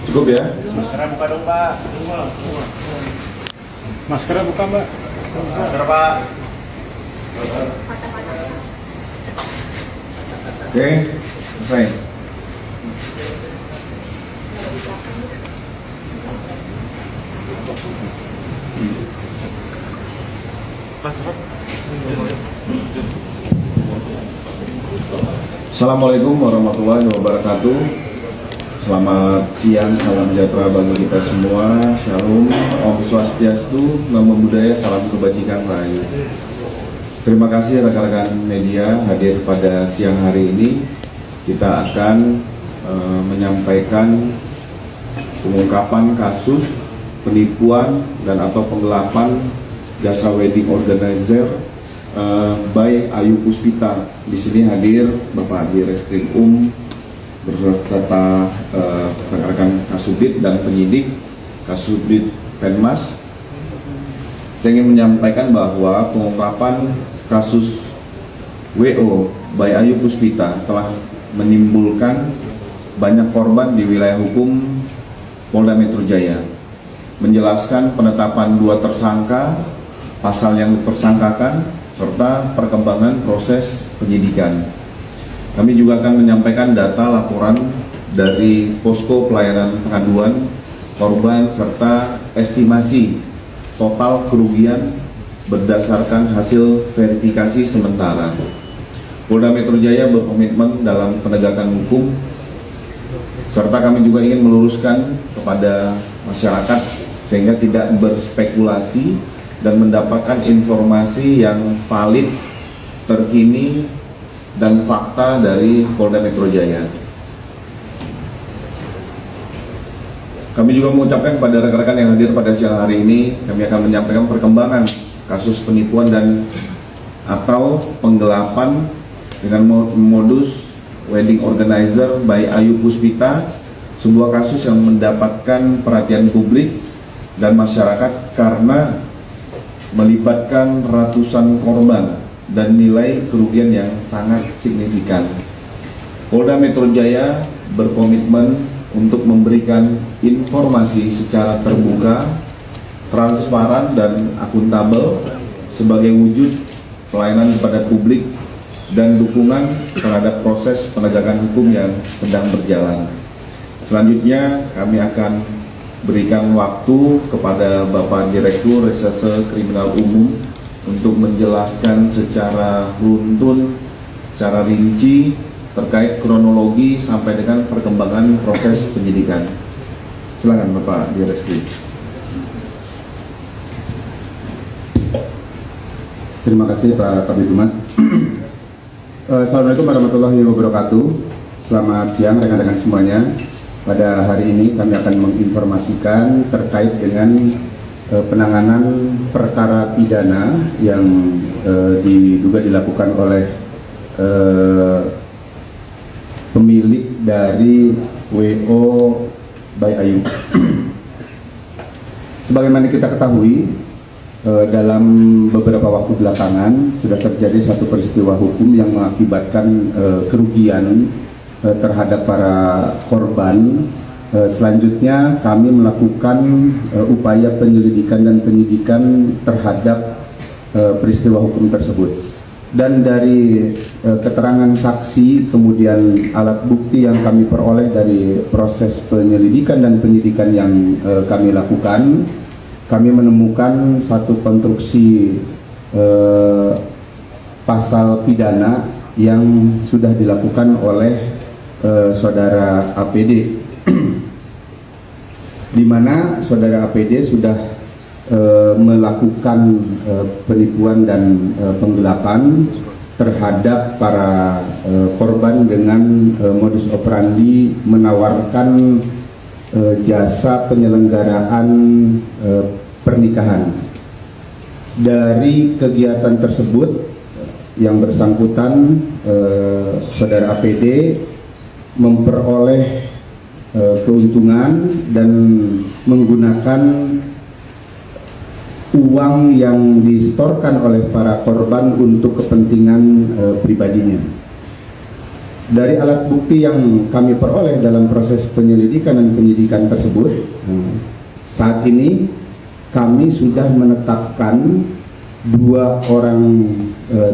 Cukup ya? Maskernya buka dong, Pak. Maskernya buka, Mbak. Masker, Pak. Oke, selesai. Assalamualaikum warahmatullahi wabarakatuh. Selamat siang, salam sejahtera bagi kita semua. Shalom, Om Swastiastu, Namo Buddhaya, salam kebajikan rahayu. Terima kasih rekan-rekan media hadir pada siang hari ini. Kita akan menyampaikan pengungkapan kasus penipuan dan atau penggelapan jasa wedding organizer by Ayu Puspita. Di sini hadir Bapak Direskrim beserta rekan-rekan Kasubdit dan penyidik Kasubdit Penmas. Saya ingin menyampaikan bahwa pengungkapan kasus WO by Ayu Puspita telah menimbulkan banyak korban di wilayah hukum Polda Metro Jaya. Menjelaskan penetapan 2 tersangka, pasal yang dipersangkakan, serta perkembangan proses penyidikan. Kami juga akan menyampaikan data laporan dari posko pelayanan pengaduan korban serta estimasi total kerugian berdasarkan hasil verifikasi sementara. Polda Metro Jaya berkomitmen dalam penegakan hukum, serta kami juga ingin meluruskan kepada masyarakat sehingga tidak berspekulasi dan mendapatkan informasi yang valid, terkini, dan fakta dari Polda Metro Jaya. Kami juga mengucapkan kepada rekan-rekan yang hadir pada siang hari ini, kami akan menyampaikan perkembangan kasus penipuan dan atau penggelapan dengan modus wedding organizer by Ayu Puspita, sebuah kasus yang mendapatkan perhatian publik dan masyarakat karena melibatkan ratusan korban dan nilai kerugian yang sangat signifikan. Polda Metro Jaya berkomitmen untuk memberikan informasi secara terbuka, transparan, dan akuntabel sebagai wujud pelayanan kepada publik dan dukungan terhadap proses penegakan hukum yang sedang berjalan. Selanjutnya kami akan berikan waktu kepada Bapak Direktur Reserse Kriminal Umum untuk menjelaskan secara runtun, secara rinci terkait kronologi sampai dengan perkembangan proses penyidikan. Silakan Bapak Direskrim. Terima kasih Pak Kabid Humas. Assalamualaikum warahmatullahi wabarakatuh. Selamat siang rekan-rekan semuanya. Pada hari ini kami akan menginformasikan terkait dengan penanganan perkara pidana yang diduga dilakukan oleh pemilik dari WO by Ayu. Sebagaimana kita ketahui, dalam beberapa waktu belakangan sudah terjadi satu peristiwa hukum yang mengakibatkan kerugian terhadap para korban. Selanjutnya kami melakukan upaya penyelidikan dan penyidikan terhadap peristiwa hukum tersebut. Dan dari keterangan saksi, kemudian alat bukti yang kami peroleh dari proses penyelidikan dan penyidikan yang kami lakukan, kami menemukan satu konstruksi pasal pidana yang sudah dilakukan oleh saudara APD, di mana saudara APD sudah melakukan penipuan dan penggelapan terhadap para korban dengan modus operandi menawarkan jasa penyelenggaraan pernikahan. Dari kegiatan tersebut yang bersangkutan, saudara APD memperoleh keuntungan dan menggunakan uang yang disetorkan oleh para korban untuk kepentingan pribadinya. Dari alat bukti yang kami peroleh dalam proses penyelidikan dan penyidikan tersebut, saat ini kami sudah menetapkan 2 orang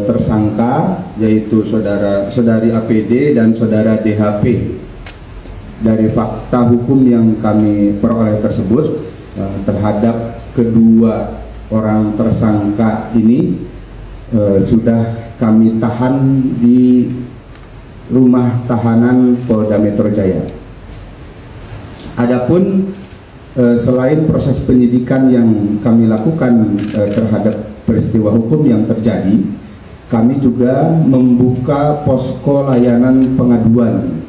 tersangka, yaitu saudari APD dan saudara DHP. Dari fakta hukum yang kami peroleh tersebut, terhadap kedua orang tersangka ini sudah kami tahan di rumah tahanan Polda Metro Jaya. Adapun selain proses penyidikan yang kami lakukan terhadap peristiwa hukum yang terjadi, kami juga membuka posko layanan pengaduan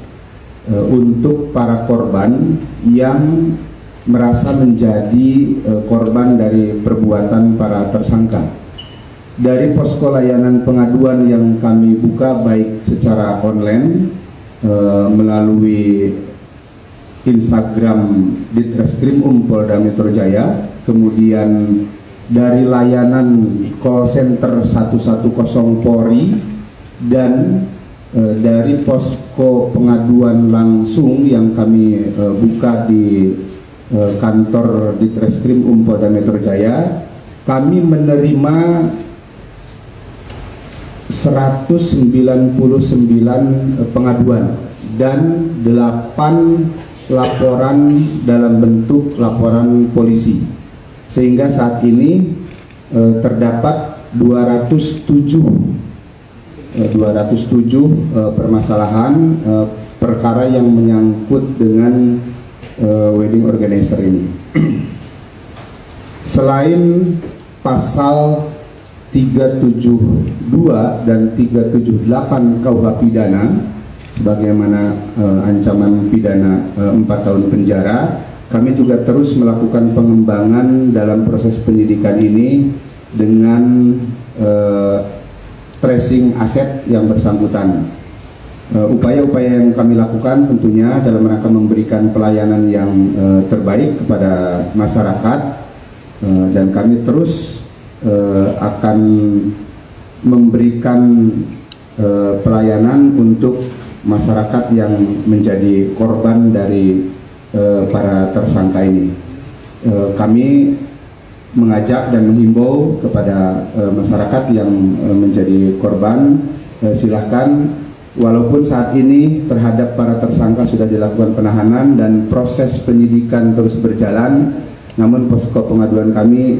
untuk para korban yang merasa menjadi korban dari perbuatan para tersangka. Dari posko layanan pengaduan yang kami buka baik secara online melalui Instagram Ditreskrim Polda Metro Jaya, kemudian dari layanan call center 110 Polri, dan dari posko pengaduan langsung yang kami buka di kantor Ditreskrim Polda Metro Jaya. Kami menerima 199 pengaduan dan 8 laporan dalam bentuk laporan polisi, sehingga saat ini terdapat 207 permasalahan perkara yang menyangkut dengan wedding organizer ini. Selain pasal 372 dan 378 KUH pidana sebagaimana ancaman pidana 4 tahun penjara, kami juga terus melakukan pengembangan dalam proses penyidikan ini dengan tracing aset yang bersangkutan. Upaya-upaya yang kami lakukan tentunya dalam rangka memberikan pelayanan yang terbaik kepada masyarakat, dan kami terus akan memberikan pelayanan untuk masyarakat yang menjadi korban dari para tersangka ini. Kami mengajak dan menghimbau kepada masyarakat yang menjadi korban, silahkan, walaupun saat ini terhadap para tersangka sudah dilakukan penahanan dan proses penyidikan terus berjalan, namun posko pengaduan kami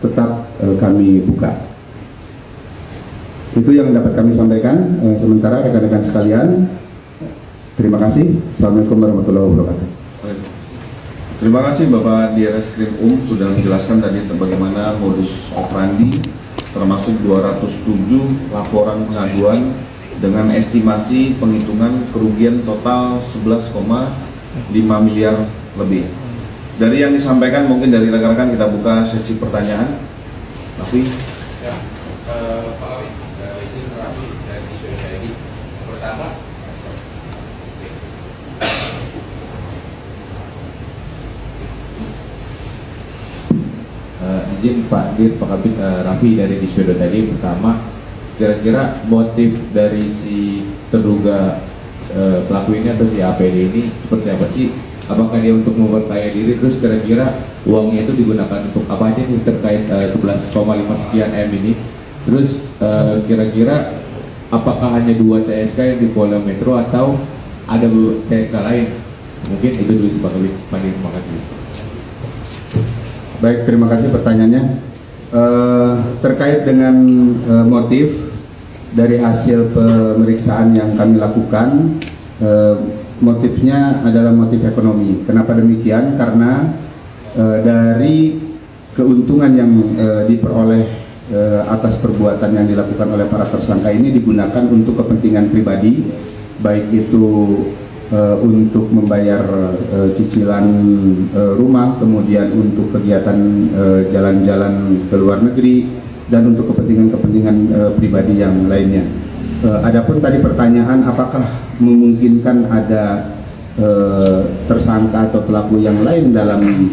tetap kami buka. Itu yang dapat kami sampaikan. Sementara rekan-rekan sekalian, terima kasih. Assalamualaikum warahmatullahi wabarakatuh. Terima kasih Bapak Direskrim sudah menjelaskan tadi bagaimana modus operandi, termasuk 207 laporan pengaduan dengan estimasi penghitungan kerugian total 11,5 miliar lebih. Dari yang disampaikan mungkin dari rekan-rekan kita buka sesi pertanyaan. Raffi. Ya, Pak Awi, izin Raffi dari Suryadi. Pertama, izin Pak Dir, Pak Kabit, Raffi dari Disyodo tadi. Pertama, kira-kira motif dari si terduga pelaku ini atau si APD ini seperti apa sih? Apakah dia untuk memperkaya diri, terus kira-kira uangnya itu digunakan untuk apa aja nih terkait 11,5 sekian M ini? Terus kira-kira apakah hanya 2 TSK yang di Polda Metro atau ada TSK lain? Mungkin itu dulu sih Pak Kabit. Terima kasih. Baik, terima kasih pertanyaannya. Terkait dengan motif dari hasil pemeriksaan yang kami lakukan, motifnya adalah motif ekonomi. Kenapa demikian? Karena dari keuntungan yang diperoleh atas perbuatan yang dilakukan oleh para tersangka ini digunakan untuk kepentingan pribadi, baik itu untuk membayar cicilan rumah, kemudian untuk kegiatan jalan-jalan ke luar negeri, dan untuk kepentingan-kepentingan pribadi yang lainnya. Adapun tadi pertanyaan apakah memungkinkan ada tersangka atau pelaku yang lain dalam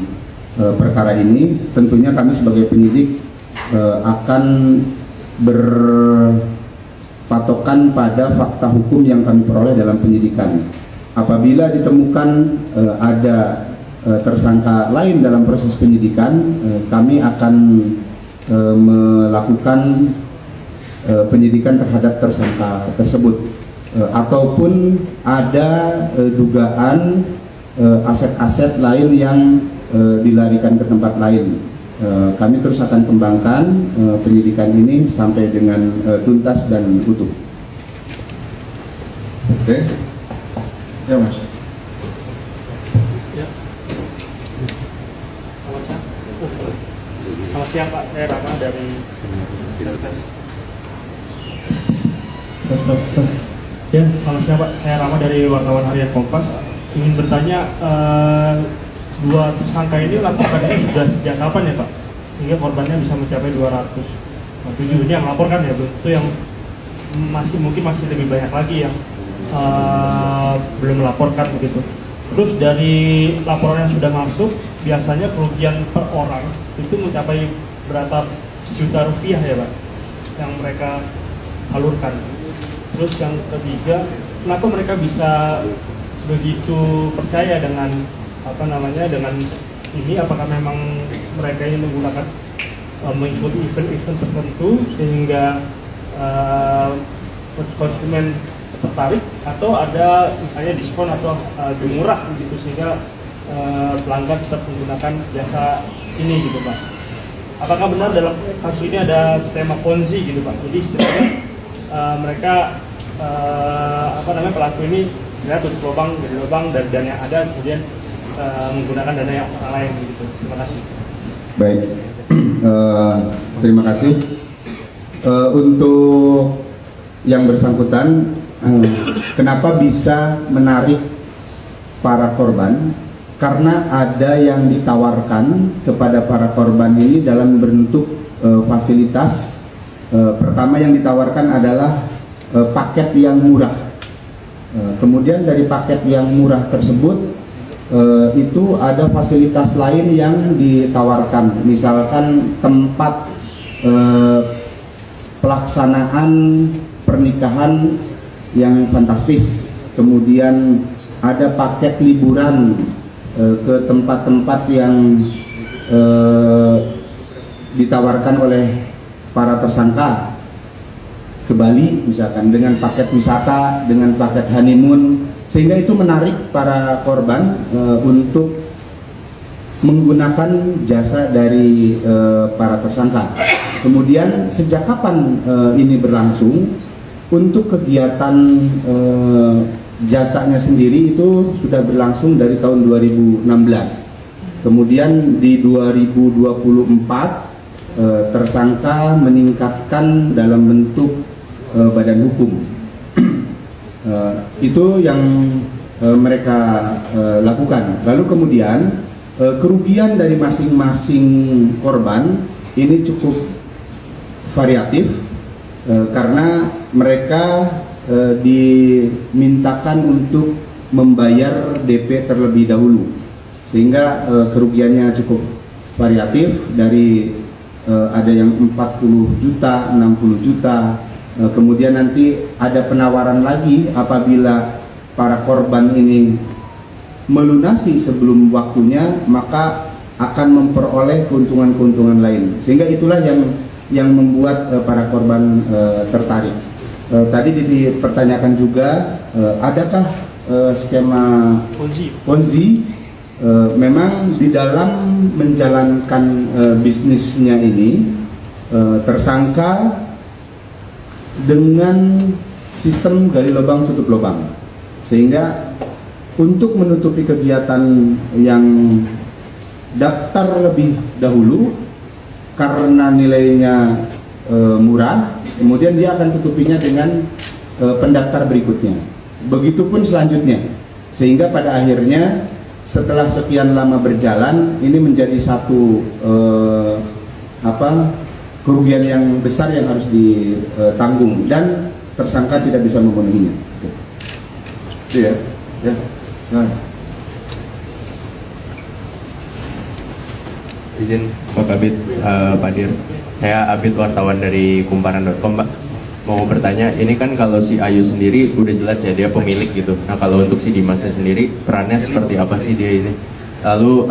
perkara ini, tentunya kami sebagai penyidik akan berpatokan pada fakta hukum yang kami peroleh dalam penyidikan. Apabila ditemukan ada tersangka lain dalam proses penyidikan, kami akan melakukan penyidikan terhadap tersangka tersebut, ataupun ada dugaan aset-aset lain yang dilarikan ke tempat lain. Kami terus akan kembangkan penyidikan ini sampai dengan tuntas dan utuh. Oke, ya Mas. Ya. Selamat siang Pak, saya Rama dari Tes. Ya, selamat siang Pak, saya Rama dari wartawan Harian Kompas. Ingin bertanya, dua tersangka ini lakukan ini sudah sejak kapan ya Pak? Sehingga korbannya bisa mencapai 207 ini yang melaporkan ya, itu yang mungkin masih lebih banyak lagi yang belum melaporkan begitu. Terus dari laporan yang sudah masuk, biasanya kerugian per orang itu mencapai berapa juta rupiah ya Pak yang mereka salurkan. Terus yang ketiga, kenapa mereka bisa begitu percaya dengan dengan ini? Apakah memang mereka ini menggunakan mengikuti event-event tertentu sehingga konsumen tertarik, atau ada misalnya diskon atau lebih murah gitu sehingga pelanggan tetap menggunakan jasa ini gitu Pak? Apakah benar dalam kasus ini ada skema Ponzi gitu Pak? Jadi sebenarnya mereka pelaku ini sebenarnya tutup lubang dari lubang dari dana yang ada, kemudian menggunakan dana yang orang lain gitu. Terima kasih. Baik, terima kasih. Untuk yang bersangkutan, kenapa bisa menarik para korban? Karena ada yang ditawarkan kepada para korban ini dalam bentuk fasilitas. Pertama yang ditawarkan adalah paket yang murah. Kemudian dari paket yang murah tersebut itu ada fasilitas lain yang ditawarkan, misalkan tempat pelaksanaan pernikahan yang fantastis, kemudian ada paket liburan ke tempat-tempat yang ditawarkan oleh para tersangka, ke Bali misalkan dengan paket wisata, dengan paket honeymoon, sehingga itu menarik para korban untuk menggunakan jasa dari para tersangka. Kemudian sejak kapan ini berlangsung? Untuk kegiatan jasanya sendiri itu sudah berlangsung dari tahun 2016. Kemudian di 2024 tersangka meningkatkan dalam bentuk badan hukum. Itu yang mereka lakukan. Lalu kemudian kerugian dari masing-masing korban ini cukup variatif karena mereka dimintakan untuk membayar DP terlebih dahulu, sehingga kerugiannya cukup variatif dari ada yang 40 juta, 60 juta. Kemudian nanti ada penawaran lagi apabila para korban ini melunasi sebelum waktunya, maka akan memperoleh keuntungan-keuntungan lain. Sehingga itulah yang membuat para korban tertarik. Tadi dipertanyakan juga, adakah skema Ponzi? Memang di dalam menjalankan bisnisnya ini tersangka dengan sistem gali lubang tutup lubang, sehingga untuk menutupi kegiatan yang daftar lebih dahulu karena nilainya murah, kemudian dia akan tutupinya dengan pendaftar berikutnya. Begitupun selanjutnya, sehingga pada akhirnya setelah sekian lama berjalan ini menjadi satu kerugian yang besar yang harus ditanggung dan tersangka tidak bisa memenuhinya. Iya, ya. Nah. Izin Pak Kabit, Pak Dir. Saya Abid, wartawan dari kumparan.com, Pak. Mau bertanya, ini kan kalau si Ayu sendiri udah jelas ya dia pemilik gitu. Nah kalau untuk si Dimasnya sendiri perannya seperti apa sih dia ini? Lalu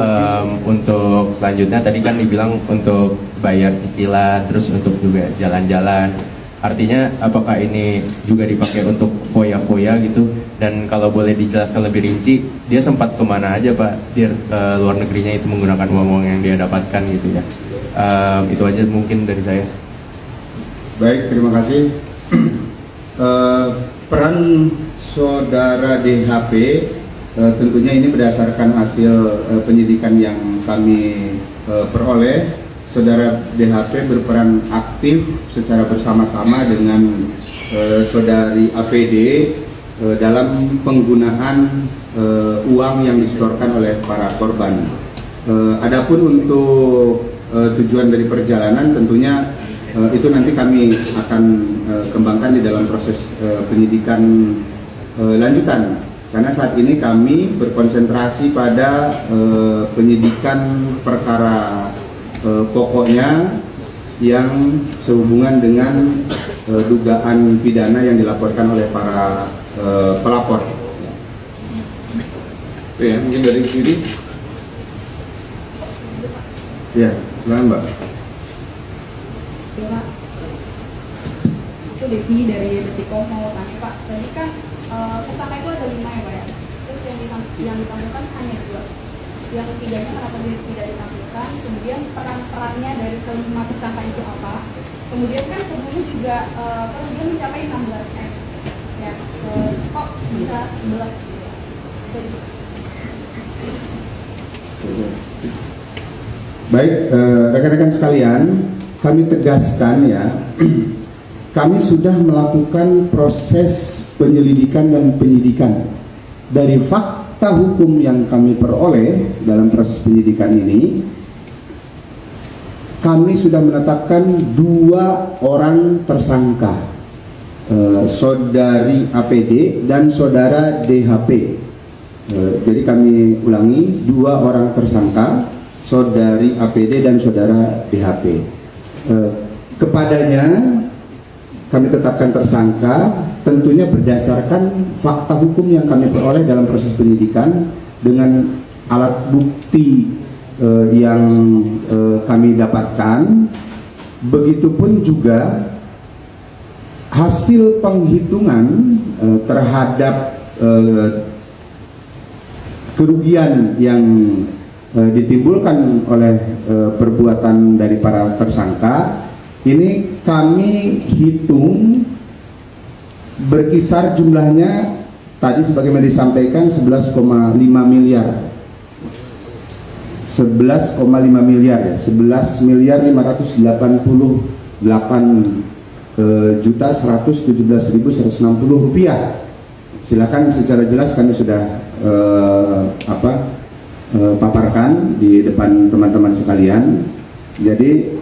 untuk selanjutnya tadi kan dibilang untuk bayar cicilan, terus untuk juga jalan-jalan. Artinya apakah ini juga dipakai untuk foya-foya gitu? Dan kalau boleh dijelaskan lebih rinci, dia sempat kemana aja Pak Dir, luar negerinya itu menggunakan uang-uang yang dia dapatkan gitu ya? Itu aja mungkin dari saya. Baik, terima kasih. Peran saudara DHP tentunya ini berdasarkan hasil penyidikan yang kami peroleh. Saudara DHP berperan aktif secara bersama-sama dengan saudari APD dalam penggunaan uang yang disetorkan oleh para korban. Adapun untuk tujuan dari perjalanan tentunya itu nanti kami akan kembangkan di dalam proses penyidikan lanjutan, karena saat ini kami berkonsentrasi pada penyidikan perkara pokoknya yang sehubungan dengan dugaan pidana yang dilaporkan oleh para pelapor. Oke ya, mungkin dari kiri. Ya, silakan Mbak. Ya, Pak. Itu Devi dari Detikom mau tanya Pak. Tadi kan tersangka itu ada 5 ya Pak ya. Terus yang ditampilkan hanya 2. Yang 3-nya kenapa dia tidak ditampilkan? Kemudian peran-perannya dari kelima tersangka itu apa? Kemudian kan sebelumnya juga dia mencapai 16 M. Ya, kok bisa 11 gitu? Baik, rekan-rekan sekalian, kami tegaskan ya, kami sudah melakukan proses penyelidikan dan penyidikan. Dari fakta hukum yang kami peroleh dalam proses penyidikan ini, kami sudah menetapkan 2 orang tersangka, saudari APD dan saudara DHP. Jadi kami ulangi, 2 orang tersangka, saudari APD dan saudara DHP. Kepadanya kami tetapkan tersangka tentunya berdasarkan fakta hukum yang kami peroleh dalam proses penyidikan dengan alat bukti yang kami dapatkan. Begitupun juga hasil penghitungan terhadap kerugian yang ditimbulkan oleh perbuatan dari para tersangka ini kami hitung berkisar jumlahnya tadi sebagaimana disampaikan 11,5 miliar 11,5 miliar ya, 11 miliar 588 juta 117.160 rupiah. Silakan secara jelas kami sudah paparkan di depan teman-teman sekalian. Jadi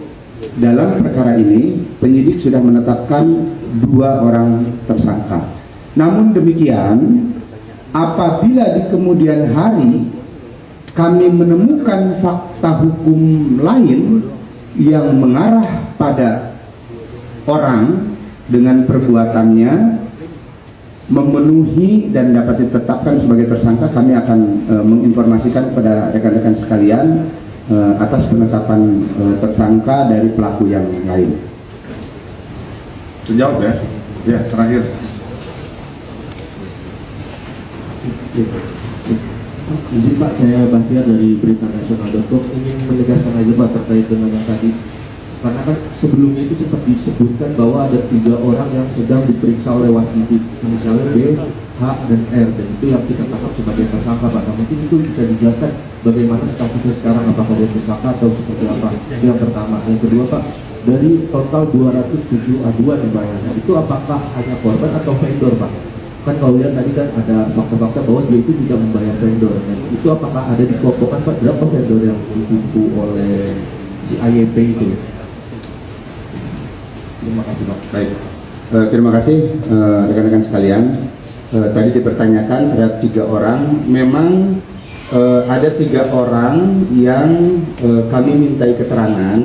dalam perkara ini penyidik sudah menetapkan 2 orang tersangka. Namun demikian, apabila di kemudian hari kami menemukan fakta hukum lain yang mengarah pada orang dengan perbuatannya memenuhi dan dapat ditetapkan sebagai tersangka, kami akan menginformasikan kepada rekan-rekan sekalian atas penetapan tersangka dari pelaku yang lain. Terjawab ya? Ya, terakhir. Izin Pak, saya Bahtiar dari Berita Nasional.com ingin menegaskan aja Pak terkait dengan yang tadi. Karena kan sebelumnya itu sempat disebutkan bahwa ada 3 orang yang sedang diperiksa oleh wasidik, misalnya B, H, dan R, dan itu yang kita tangkap sebagai tersangka Pak. Nah, mungkin itu bisa dijelaskan bagaimana statusnya sekarang, apakah dia tersangka atau seperti apa? Itu yang pertama. Yang kedua Pak, dari total 207 aduan yang bayarnya, itu apakah hanya korban atau vendor Pak? Kan kalau lihat tadi kan ada fakta-fakta bahwa dia itu tidak membayar vendor. Dan itu apakah ada dikelompokkan Pak, berapa vendor yang ditipu oleh si AYP itu? Terima kasih Pak. Baik, terima kasih rekan-rekan sekalian. Tadi dipertanyakan terhadap 3 orang. Memang ada 3 orang yang kami mintai keterangan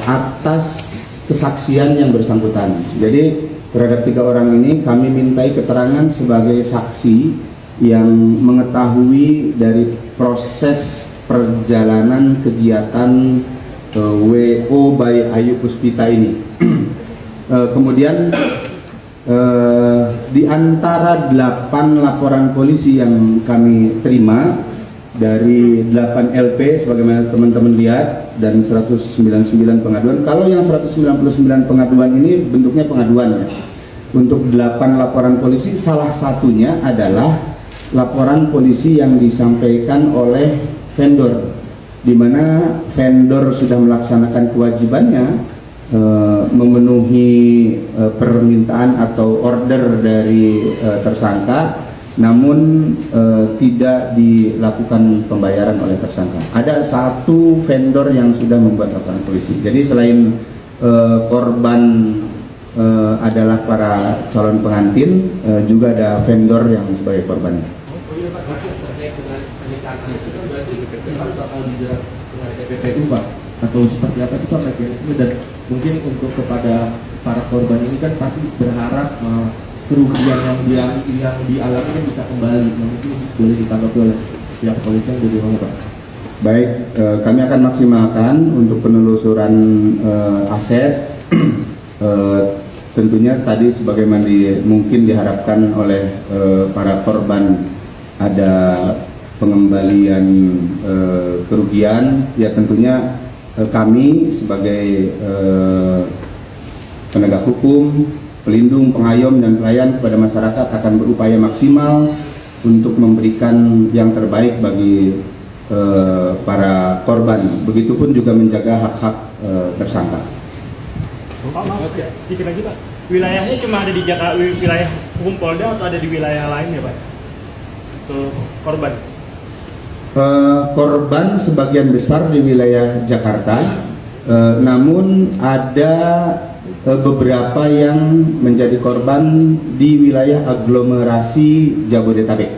atas kesaksian yang bersangkutan. Jadi terhadap 3 orang ini kami mintai keterangan sebagai saksi yang mengetahui dari proses perjalanan kegiatan WO by Ayu Puspita ini. Kemudian di antara 8 laporan polisi yang kami terima dari 8 LP sebagaimana teman-teman lihat dan 199 pengaduan. Kalau yang 199 pengaduan ini bentuknya pengaduan ya. Untuk 8 laporan polisi, salah satunya adalah laporan polisi yang disampaikan oleh vendor, di mana vendor sudah melaksanakan kewajibannya memenuhi permintaan atau order dari tersangka, namun tidak dilakukan pembayaran oleh tersangka. Ada 1 vendor yang sudah membuat laporan polisi. Jadi selain korban adalah para calon pengantin, juga ada vendor yang sebagai korban. PPU Pak, atau seperti apa sih Pak mekanisme, dan mungkin untuk kepada para korban ini kan pasti berharap kerugian yang dialami bisa kembali, mungkin boleh ditanggapi oleh pihak kepolisian bagaimana Pak? Baik, kami akan maksimalkan untuk penelusuran aset. Tentunya tadi sebagaimana mungkin diharapkan oleh para korban ada pengembalian kerugian, ya tentunya kami sebagai penegak hukum, pelindung, pengayom dan pelayan kepada masyarakat akan berupaya maksimal untuk memberikan yang terbaik bagi para korban. Begitupun juga menjaga hak-hak tersangka. Pak, maaf sedikit lagi Pak. Wilayahnya cuma ada di Jakarta, wilayah hukum Polda, atau ada di wilayah lain ya Pak? Untuk korban? Korban sebagian besar di wilayah Jakarta, namun ada beberapa yang menjadi korban di wilayah aglomerasi Jabodetabek.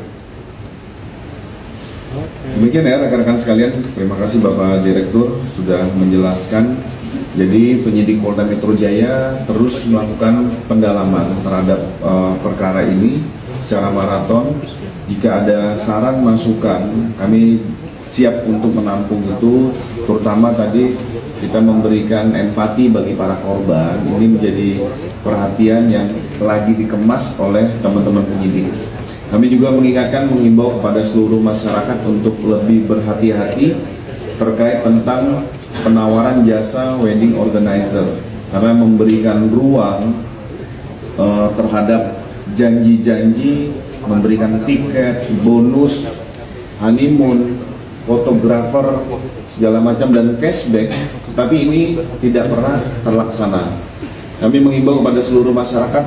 Demikian ya rekan-rekan sekalian, terima kasih Bapak Direktur sudah menjelaskan. Jadi penyidik Polda Metro Jaya terus melakukan pendalaman terhadap perkara ini secara maraton. Jika ada saran masukan, kami siap untuk menampung itu, terutama tadi kita memberikan empati bagi para korban. Ini menjadi perhatian yang lagi dikemas oleh teman-teman penyidik. Kami juga mengingatkan, mengimbau kepada seluruh masyarakat untuk lebih berhati-hati terkait tentang penawaran jasa wedding organizer, karena memberikan ruang terhadap janji-janji, memberikan tiket, bonus, honeymoon, fotografer, segala macam dan cashback, tapi ini tidak pernah terlaksana. Kami mengimbau kepada seluruh masyarakat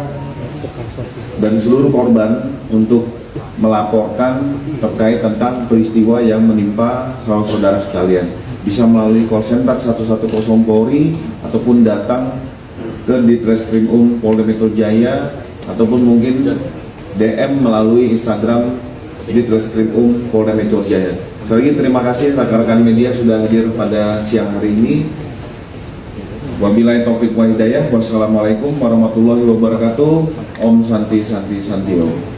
dan seluruh korban untuk melaporkan terkait tentang peristiwa yang menimpa saudara sekalian. Bisa melalui call center 110 Polri ataupun datang ke Ditreskrimum Polda Metro Jaya, ataupun mungkin DM melalui Instagram Ditreskrimum Polda Metro Jaya. Sekali lagi terima kasih rekan-rekan media sudah hadir pada siang hari ini. Wabillahi taufiq wa hidayah. Wassalamualaikum warahmatullahi wabarakatuh. Om Santi Santi Santio.